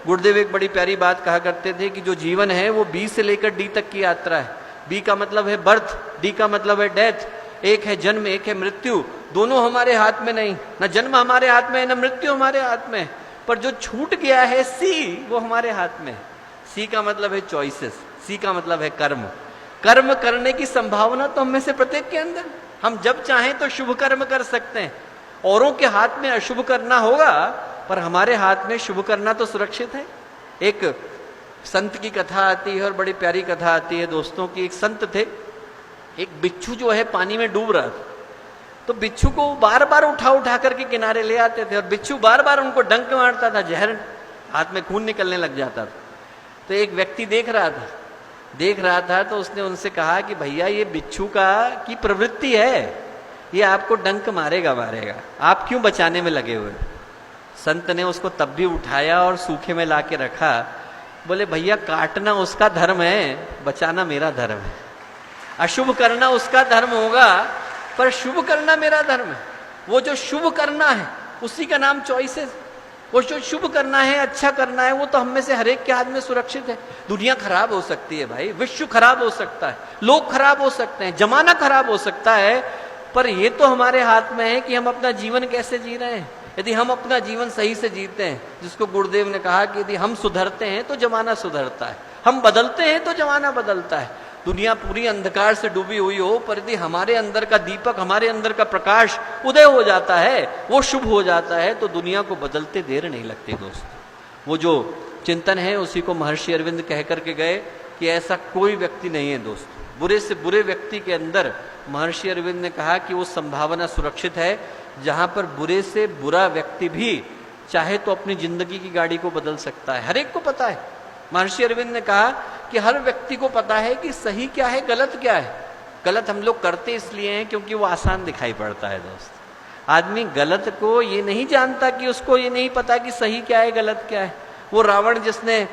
गुरुदेव एक बड़ी प्यारी बात कहा करते थे कि जो जीवन है वो बी से लेकर डी तक की यात्रा है। बी का मतलब है बर्थ, डी का मतलब है डेथ। एक है जन्म, एक है मृत्यु। दोनों हमारे हाथ में नहीं, न जन्म हमारे हाथ में है, न मृत्यु हमारे हाथ में है। पर जो छूट गया है सी, वो हमारे हाथ में है। सी का मतलब है चॉइसेस, सी का मतलब है कर्म। कर्म करने की संभावना तो हम में से प्रत्येक के अंदर, हम जब चाहें तो शुभ कर्म कर सकते हैं। औरों के हाथ में अशुभ करना होगा, पर हमारे हाथ में शुभ करना तो सुरक्षित है। एक संत की कथा आती है और बड़ी प्यारी कथा आती है दोस्तों की। एक संत थे, एक बिच्छू जो है पानी में डूब रहा था, तो बिच्छू को बार बार उठा उठा करके किनारे ले आते थे और बिच्छू बार बार उनको डंक मारता था, जहर हाथ में खून निकलने लग जाता था। तो एक व्यक्ति देख रहा था तो उसने उनसे कहा कि भैया ये बिच्छू की प्रवृत्ति है, ये आपको डंक मारेगा, आप क्यों बचाने में लगे हुए। संत ने उसको तब भी उठाया और सूखे में लाके रखा। बोले भैया काटना उसका धर्म है, बचाना मेरा धर्म है। अशुभ करना उसका धर्म होगा, पर शुभ करना मेरा धर्म है। वो जो शुभ करना है उसी का नाम चॉइसेस। वो जो शुभ करना है, अच्छा करना है, वो तो हम में से हर एक के हाथ में सुरक्षित है। दुनिया खराब हो सकती है भाई, विश्व खराब हो सकता है, लोग खराब हो सकते हैं, जमाना खराब हो सकता है, पर ये तो हमारे हाथ में है कि हम अपना जीवन कैसे जी रहे हैं। यदि हम अपना जीवन सही से जीते हैं, जिसको गुरुदेव ने कहा कि यदि हम सुधरते हैं तो जमाना सुधरता है, हम बदलते हैं तो जमाना बदलता है। दुनिया पूरी अंधकार से डूबी हुई हो, पर यदि हमारे अंदर का दीपक, हमारे अंदर का प्रकाश उदय हो जाता है, वो शुभ हो जाता है, तो दुनिया को बदलते देर नहीं लगती दोस्त। वो जो चिंतन है उसी को महर्षि अरविंद कह करके गए कि ऐसा कोई व्यक्ति नहीं है दोस्त। बुरे से बुरे व्यक्ति के अंदर महर्षि अरविंद ने कहा कि वो संभावना सुरक्षित है जहां पर बुरे से बुरा व्यक्ति भी चाहे तो अपनी जिंदगी की गाड़ी को बदल सकता है। हर एक को पता है, महर्षि अरविंद ने कहा कि हर व्यक्ति को पता है कि सही क्या है, गलत क्या है। गलत हम लोग करते इसलिए हैं क्योंकि वो आसान दिखाई पड़ता है दोस्त। आदमी गलत को ये नहीं जानता कि उसको ये नहीं पता कि सही क्या है, गलत क्या है। वो रावण जिसने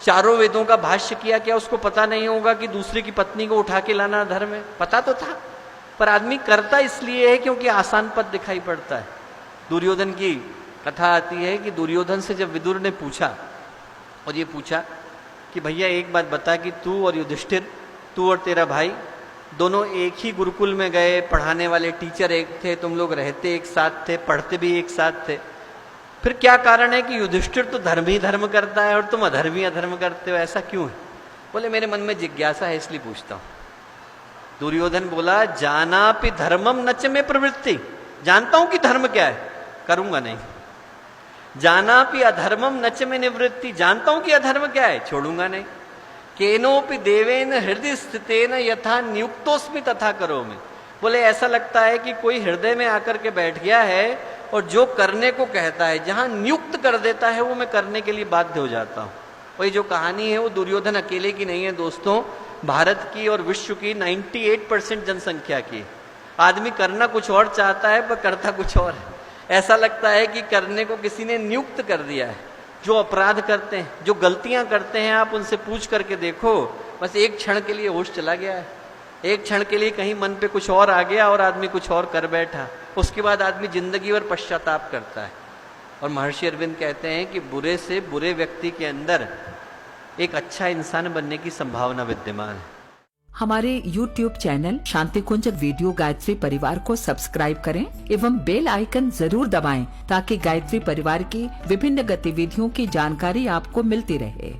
चारों वेदों का भाष्य किया, क्या उसको पता नहीं होगा कि दूसरे की पत्नी को उठा के लाना धर्म है? पता तो था, पर आदमी करता इसलिए है क्योंकि आसान पद दिखाई पड़ता है। दुर्योधन की कथा आती है कि दुर्योधन से जब विदुर ने पूछा और ये पूछा कि भैया एक बात बता कि तू और युधिष्ठिर, तू और तेरा भाई दोनों एक ही गुरुकुल में गए, पढ़ाने वाले टीचर एक थे, तुम लोग रहते एक साथ थे, पढ़ते भी एक साथ थे, फिर क्या कारण है कि युधिष्ठिर तो धर्म ही धर्म करता है और तुम अधर्म ही अधर्म करते हो, ऐसा क्यों है? बोले मेरे मन में जिज्ञासा है इसलिए पूछता हूं। दुर्योधन बोला जानापि धर्मम नच में प्रवृत्ति, जानता हूं कि धर्म क्या है, करूंगा नहीं। जानापि अधर्मम नच में निवृत्ति, जानता हूं कि अधर्म क्या है, छोड़ूंगा नहीं। केनोपि देवेन हृदय स्थितेन यथा नियुक्तोस्मि तथा करोमि, बोले ऐसा लगता है कि कोई हृदय में आकर के बैठ गया है और जो करने को कहता है, जहां नियुक्त कर देता है, वो मैं करने के लिए बाध्य हो जाता हूं। वही जो कहानी है वो दुर्योधन अकेले की नहीं है दोस्तों, भारत की और विश्व की 98% जनसंख्या की। आदमी करना कुछ और चाहता है पर करता कुछ और है। ऐसा लगता है कि करने को किसी ने नियुक्त कर दिया है। जो अपराध करते हैं, जो गलतियां करते हैं, आप उनसे पूछ करके देखो, बस एक क्षण के लिए होश चला गया है, एक क्षण के लिए कहीं मन पे कुछ और आ गया और आदमी कुछ और कर बैठा, उसके बाद आदमी जिंदगी भर पश्चाताप करता है। और महर्षि अरविंद कहते हैं कि बुरे से बुरे व्यक्ति के अंदर एक अच्छा इंसान बनने की संभावना विद्यमान है। हमारे YouTube चैनल शांति कुंज वीडियो गायत्री परिवार को सब्सक्राइब करें एवं बेल आइकन जरूर दबाएं ताकि गायत्री परिवार की विभिन्न गतिविधियों की जानकारी आपको मिलती रहे।